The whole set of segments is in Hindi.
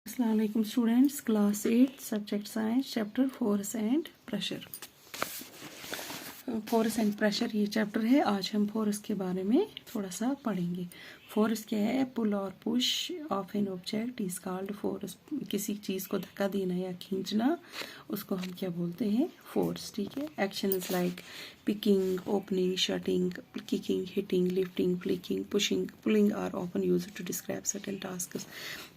Assalamualaikum students, class 8 subject science chapter force and pressure। Force and pressure ये चैप्टर है। आज हम फोर्स के बारे में थोड़ा सा पढ़ेंगे। फोर्स क्या है? पुल और push of an object is called force. किसी चीज़ को धक्का देना या खींचना उसको हम क्या बोलते हैं? फोर्स। ठीक है। Actions like picking, opening, shutting, kicking, hitting, lifting, flicking, pushing, pulling are often used to describe certain tasks.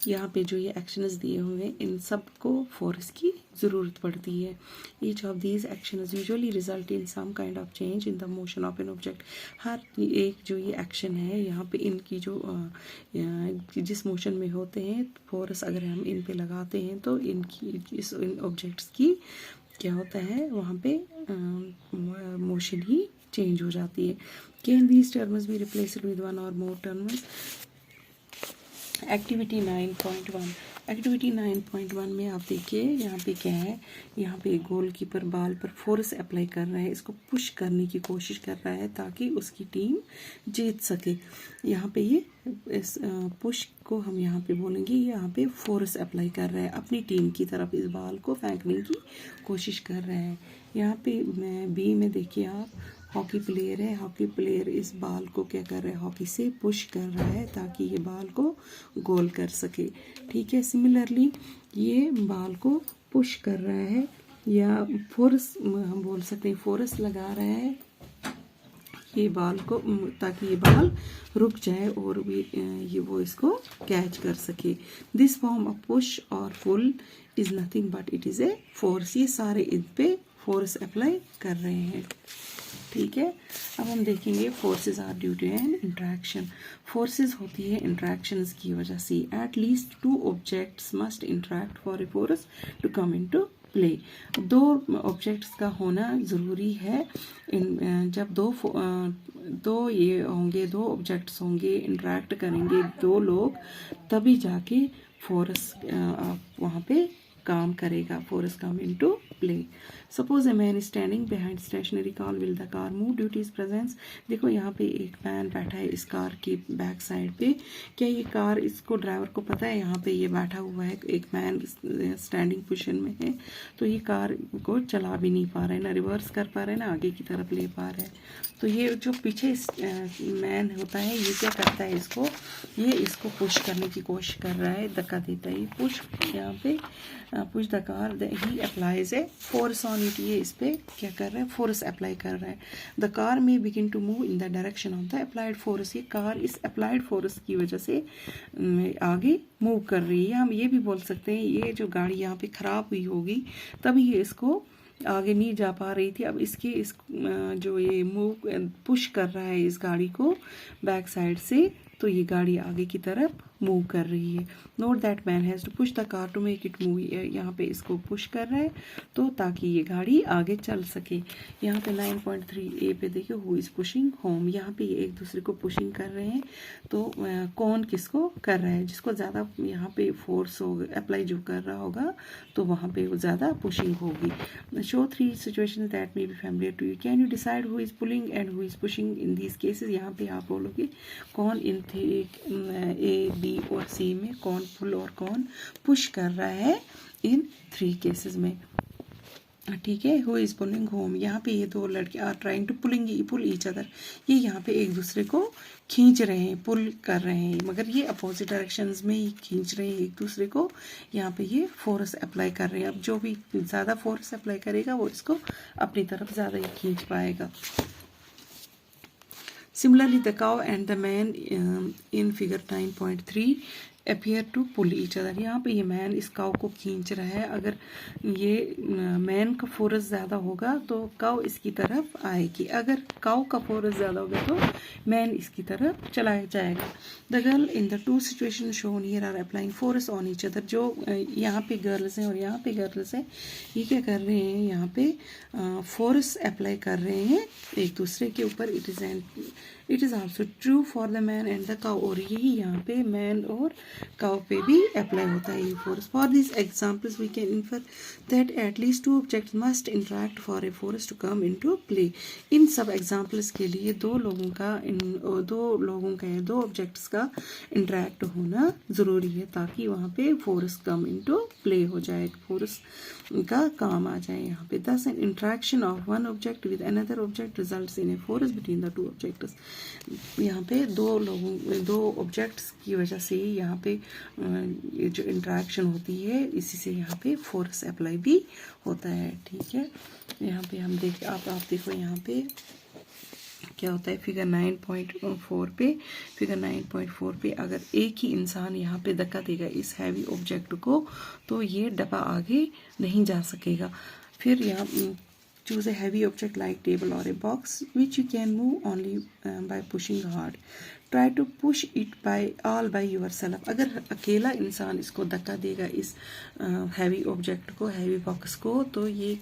यहाँ पे जो ये एक्शंस दिए हुए हैं इन सब को फोर्स की ज़रूरत पड़ती है। Each of these actions usually result in some kind of change in the motion of an object. हर एक जो ये एक्शन है यहाँ पे इनकी जो जिस मोशन में होते हैं फोर्स अगर हम इन पे लगाते हैं तो इनकी इन ऑब्जेक्ट्स की क्या होता है वहाँ पे मोशन ही चेंज हो जाती है। Can these terms be replaced with one और मोर टर्म्स? एक्टिविटी 9.1। एक्टिविटी 9.1 में आप देखिए यहाँ पे क्या है, यहाँ पे गोलकीपर बॉल पर फोर्स अप्लाई कर रहा है, इसको पुश करने की कोशिश कर रहा है ताकि उसकी टीम जीत सके। यहाँ पे ये इस पुश को हम यहाँ पे बोलेंगे, यहाँ पे फोर्स अप्लाई कर रहा है, अपनी टीम की तरफ इस बॉल को फेंकने की कोशिश कर रहा है। यहाँ पे बी में देखिए आप, हॉकी प्लेयर है, हॉकी प्लेयर इस बॉल को क्या कर रहा है, हॉकी से पुश कर रहा है ताकि ये बॉल को गोल कर सके। ठीक है। सिमिलरली ये बॉल को पुश कर रहा है या फोर्स हम बोल सकते हैं, फोर्स लगा रहा है ये बॉल को ताकि ये बॉल रुक जाए और ये वो इसको कैच कर सके। दिस फॉर्म ऑफ पुश और pull is nothing but it is a force. ये सारे इन पे फोर्स अप्लाई कर रहे हैं। ठीक है। अब हम देखेंगे forces are due to an interaction. Forces होती है इंट्रैक्शंस की वजह से। At least two objects must interact for a force to come into play. दो ऑब्जेक्ट्स का होना ज़रूरी है। जब दो ये होंगे, दो ऑब्जेक्ट्स होंगे, इंट्रैक्ट करेंगे दो लोग, तभी जाके फोर्स वहाँ पे काम करेगा, force come into play. Suppose a man standing behind stationary car, will the car move due to his presence. देखो यहाँ पे एक मैन बैठा है इस कार की बैक साइड पे। क्या ये कार, इसको ड्राइवर को पता है यहाँ पे ये बैठा हुआ है, एक मैन स्टैंडिंग पोजीशन में है, तो ये कार को चला भी नहीं पा रहा है, ना रिवर्स कर पा रहा है, ना आगे की तरफ ले पा रहा है। तो ये जो पीछे मैन होता है ये क्या करता है, ये इसको पुश करने की कोशिश कर रहा है, धक्का देता है। पुश यहाँ पे push the car, he applies a force on it. ये इस पे क्या कर रहा है, फोर्स अप्लाई कर रहा है। The car may begin to move in the direction of the applied force. ये कार इस अप्लाइड फोर्स की वजह से आगे मूव कर रही है। हम ये भी बोल सकते हैं ये जो गाड़ी यहाँ पे खराब हुई होगी तभी ये इसको आगे नहीं जा पा रही थी। अब इस जो ये मूव पुश कर रहा है इस गाड़ी को बैक साइड से, तो ये गाड़ी आगे की तरफ मूव कर रही है। Note that man has to push the car to make it move. यहाँ पे इसको पुश कर रहा है तो ताकि ये गाड़ी आगे चल सके। यहाँ पे 9.3 पे देखिए, हु इज़ पुशिंग होम। यहाँ पे ये एक दूसरे को पुशिंग कर रहे हैं। तो कौन किसको कर रहा है, जिसको ज़्यादा यहाँ पे फोर्स होगा अप्लाई जो कर रहा होगा तो वहाँ पे ज़्यादा पुशिंग होगी। Show 3 situations that may be familiar to you. Can you decide who is pulling and who is pushing in these cases. यहाँ पे आप बोलोगे कौन इन ए, बी और सी में कौन पुल और कौन पुश कर रहा है इन 3 केसेस में। ठीक है। हु इज पुलिंग होम, यहाँ पे ये दो लड़के are trying to pull each other. ये यहाँ पे एक दूसरे को खींच रहे हैं, पुल कर रहे हैं, मगर ये अपोजिट डायरेक्शंस में ही खींच रहे हैं एक दूसरे को। यहाँ पे ये फोर्स अप्लाई कर रहे हैं। अब जो भी ज़्यादा फोर्स अप्लाई करेगा वो इसको अपनी तरफ ज़्यादा ही खींच पाएगा। Similarly, the cow and the man in figure 9.3 appear to pull each other. यहाँ पे ये मैन इस काव को खींच रहा है। अगर ये मैन का फोर्स ज़्यादा होगा तो काव इसकी तरफ आएगी, अगर काव का फोर्स ज़्यादा होगा तो मैन इसकी तरफ चला जाएगा। The girl in the 2 situation shown here are applying force on each other. जो यहाँ पे गर्ल्स हैं और यहाँ पे गर्ल्स हैं, ये क्या कर रहे हैं, यहाँ पे फोर्स अप्लाई कर रहे हैं एक दूसरे के ऊपर। It is an it is also true for the man and the cow, और यही यहाँ पे मैन और काउ पे भी अप्लाई होता है ये force. For this examples we can infer that at least two object must interact for a force to come into play. इन सब एग्जाम्पल्स के लिए दो लोगों का या दो ऑब्जेक्ट्स का इंटरेक्ट होना ज़रूरी है ताकि वहाँ पे फोर्स कम इनटू प्ले हो जाए, फोर्स का काम आ जाए यहाँ पे। दस N interaction of one object with another object results in a force between the two objects. यहाँ पे दो ऑब्जेक्ट्स की वजह से यहाँ पे ये जो इंटरेक्शन होती है इसी से यहाँ पे फोर्स अप्लाई भी होता है, ठीक है। यहाँ पे हम आप देखो यहाँ पे क्या होता है फिगर 9.4 पे अगर एक ही इंसान यहाँ पे धक्का देगा इस हैवी ऑब्जेक्ट को तो ये डब्बा आगे नहीं जा सकेगा। फिर यहाँ choose a heavy object like table और a box which you can move only by pushing hard, try to push it by yourself. अगर अकेला इंसान इसको धक्का देगा इस हैवी ऑब्जेक्ट को, हैवी बॉक्स को, तो ये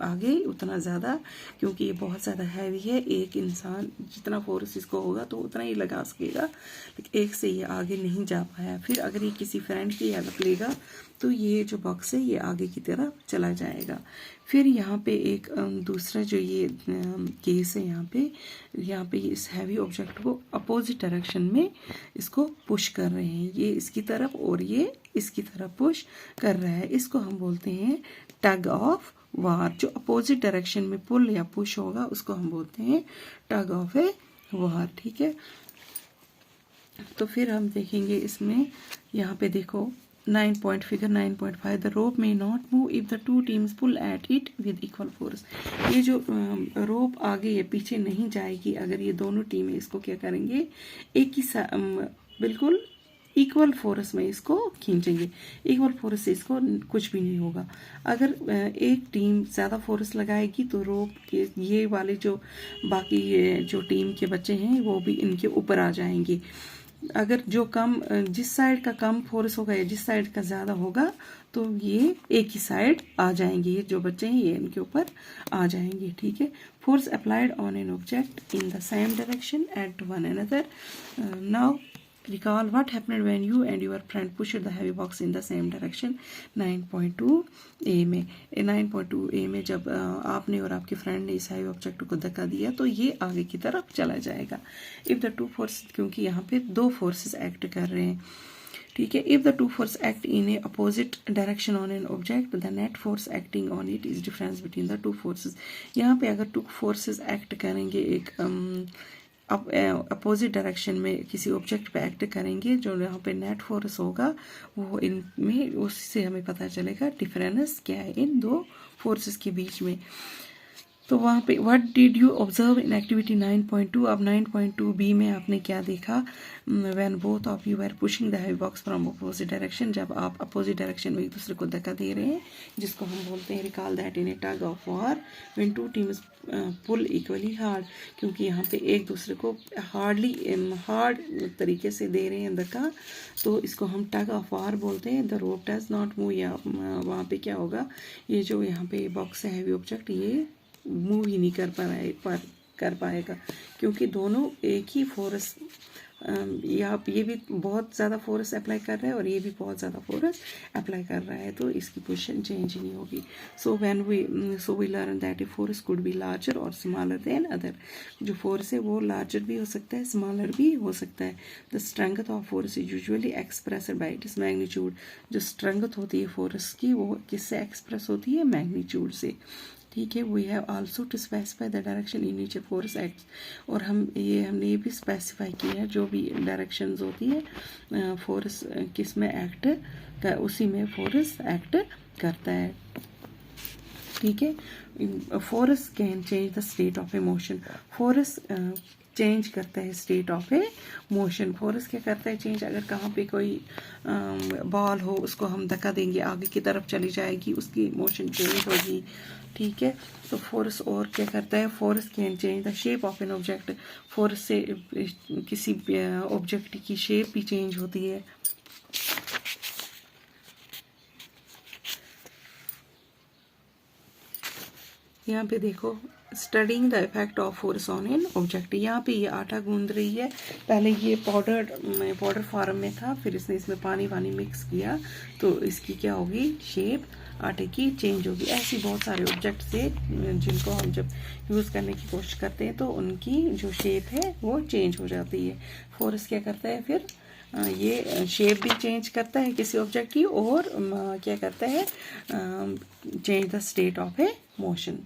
आगे उतना ज़्यादा, क्योंकि ये बहुत ज़्यादा हैवी है, एक इंसान जितना फोर्स इसको होगा तो उतना ही लगा सकेगा, लेकिन एक से ये आगे नहीं जा पाया। फिर अगर ये किसी फ्रेंड की हेल्प लेगा तो ये जो बॉक्स है ये आगे की तरफ चला जाएगा। फिर यहाँ पे एक दूसरा जो ये केस है, यहाँ पे इस हैवी ऑब्जेक्ट को अपोजिट डायरेक्शन में इसको पुश कर रहे हैं, ये इसकी तरफ और ये इसकी तरफ पुश कर रहा है। इसको हम बोलते हैं टग ऑफ वार। जो अपोजिट डायरेक्शन में पुल या पुश होगा उसको हम बोलते हैं टग ऑफ ए वार, ठीक है। तो फिर हम देखेंगे इसमें, यहाँ पे देखो figure 9.5 the rope may not move if the two teams pull at it with equal force. ये जो रोप आगे या पीछे नहीं जाएगी अगर ये दोनों टीमें इसको क्या करेंगे, एक ही बिल्कुल इक्वल फोर्स में इसको खींचेंगे। इक्वल फोर्स से इसको कुछ भी नहीं होगा। अगर एक टीम ज़्यादा फोर्स लगाएगी तो रोप के ये वाले जो बाकी जो टीम के बच्चे हैं वो भी इनके ऊपर आ जाएंगे। अगर जो जिस साइड का कम फोर्स होगा या जिस साइड का ज़्यादा होगा तो ये एक ही साइड आ जाएंगे, ये जो बच्चे हैं ये इनके ऊपर आ जाएंगे, ठीक है। Force applied on an object in the same direction at one another. Now recall what happened when you and your friend pushed the heavy box in the same direction। 9.2a में 9.2a में जब आपने और आपके फ्रेंड ने इस हैवी ऑब्जेक्ट को धक्का दिया तो ये आगे की तरफ चला जाएगा। इफ द टू फोर्स, क्योंकि यहाँ पे दो फोर्सेस एक्ट कर रहे हैं, ठीक है। If the to force act in A opposite direction on an object the net force acting on it is difference between the two forces. यहाँ पे अगर टू फोर्सेस एक्ट करेंगे एक अपोजिट डायरेक्शन में किसी ऑब्जेक्ट पे एक्ट करेंगे, जो यहाँ पे नेट फोर्स होगा वो इनमें, उससे हमें पता चलेगा डिफरेंस क्या है इन दो फोर्सेस के बीच में। तो वहाँ पे what did you observe in activity 9.2। अब 9.2b में आपने क्या देखा, when both of you are pushing the heavy box from opposite direction, जब आप अपोजिट डायरेक्शन में एक दूसरे को धक्का दे रहे हैं, जिसको हम बोलते हैं recall that in a tug of war when two teams pull equally hard. क्योंकि यहाँ पे एक दूसरे को हार्ड तरीके से दे रहे हैं धक्का, तो इसको हम टग ऑफ वार बोलते हैं। The rope does not move, या वहाँ पे क्या होगा, ये जो यहाँ पे बॉक्स है हैवी ऑब्जेक्ट ये मूव ही नहीं कर पाएगा, क्योंकि दोनों एक ही फोर्स, ये भी बहुत ज़्यादा फोर्स अप्लाई कर रहा है और ये भी बहुत ज़्यादा फोर्स अप्लाई कर रहा है, तो इसकी पोजीशन चेंज ही नहीं होगी। So we learn that a force could be larger or smaller than other. जो फोर्स है वो लार्जर भी हो सकता है, स्मॉलर भी हो सकता है। The strength of force is usually expressed by its magnitude. जो स्ट्रेंथ होती है फोर्स की वो किससे एक्सप्रेस होती है, मैग्नीट्यूड से, ठीक है। We have also to specify the direction in which force acts. और हमने ये भी स्पेसिफाई किया है जो भी डायरेक्शंस होती है फोर्स किस में एक्ट कर, उसी में फोर्स एक्ट करता है, ठीक है। Force can change the state of A motion. Force change करता है state of A motion. Force क्या करता है चेंज, अगर कहाँ पे कोई बॉल हो उसको हम धक्का देंगे आगे की तरफ चली जाएगी, उसकी मोशन चेंज होगी, ठीक है। तो फोर्स और क्या करता है, force can change the shape of an object. Force से किसी ऑब्जेक्ट की शेप भी चेंज होती है। यहाँ पे देखो studying the effect of force on an object. यहाँ पे ये आटा गूंद रही है, पहले ये पाउडर फॉर्म में था, फिर इसने इसमें पानी वानी मिक्स किया तो इसकी क्या होगी, शेप आटे की चेंज होगी। ऐसी बहुत सारे ऑब्जेक्ट से जिनको हम जब यूज़ करने की कोशिश करते हैं तो उनकी जो शेप है वो चेंज हो जाती है। फोर्स क्या करता है फिर, ये शेप भी चेंज करता है किसी ऑब्जेक्ट की, और क्या करता है, change the state of A motion.